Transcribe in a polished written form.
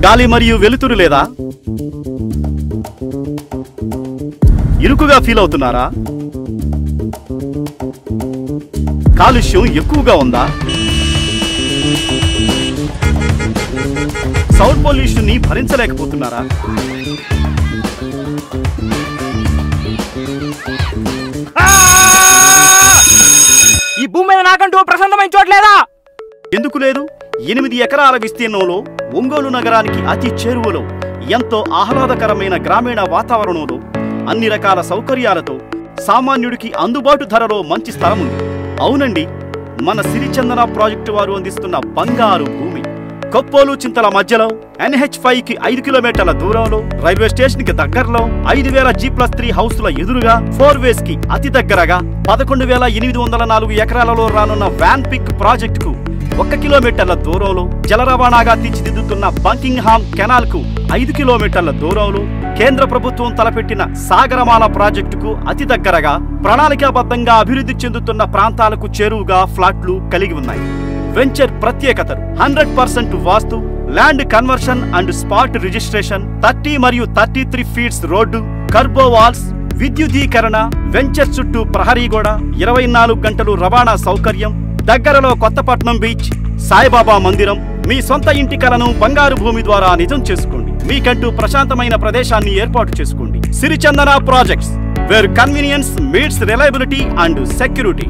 గాలి మరియు వెలుతురు లేదా? ఇరుకుగా ఫీల్ అవుతున్నారా? కాలుష్యం ఎక్కువగా ఉందా? సౌండ్ పొల్యూషన్ ని భరించలేకపోతున్నారా? ఈ భూమి మీద నాకంటూ ప్రశాంతమైన చోట్లేదా? ఎందుకు లేదు? 8 ఎకరాల విస్తీర్ణంలో ఒంగోలు నగరానికి అతి చేరువలో ఎంతో ఆహ్లాదకరమైన గ్రామీణ వాతావరణంలో అన్ని రకాల సౌకర్యాలతో సామాన్యుడికి అందుబాటు ధరలో మంచి స్థలం ఉంది. అవునండి, మన సిరిచందన ప్రాజెక్టు వారు అందిస్తున్న బంగారు భూమి. కొప్పోలు చింతల మధ్యలో NH5కి 5 కిలోమీటర్ల దూరంలో, రైల్వే స్టేషన్ కి దగ్గరలో, 5000 G+3 హౌస్ల ఎదురుగా, 4 వేస్ కి అతి దగ్గరగా, 11,804 ఎకరాలలో రానున్న వ్యాన్ పిక్ ప్రాజెక్టుకు 1 కిలోమీటర్ల దూరంలో, జల రవాణాగా తీర్చిదిద్దుతున్న బంకింగ్హామ్ కెనాల్ కు 5 కిలోమీటర్ల దూరంలో, కేంద్ర ప్రభుత్వం తలపెట్టిన సాగరమాల ప్రాజెక్టుకు అతి దగ్గరగా, ప్రణాళికాబద్ధంగా అభివృద్ధి చెందుతున్న ప్రాంతాలకు చేరువుగా ఫ్లాట్లు కలిగి ఉన్నాయి. వెంచర్ ప్రత్యేకతలు: 100% vastu, land conversion and spot registration, 30 మరియు 33 ఫీట్స్ రోడ్డు, కర్బో వాల్స్, విద్యుదీకరణ, వెంచర్ చుట్టూ ప్రహరీ గోడ, 24 గంటలు రవాణా సౌకర్యం, దగ్గరలో కొత్తపట్నం బీచ్, సాయిబాబా మందిరం. మీ సొంత ఇంటి కలను బంగారు భూమి ద్వారా నిజం చేసుకోండి. మీకంటూ ప్రశాంతమైన ప్రదేశాన్ని ఏర్పాటు చేసుకోండి. Sirichandana projects, where convenience meets reliability and security.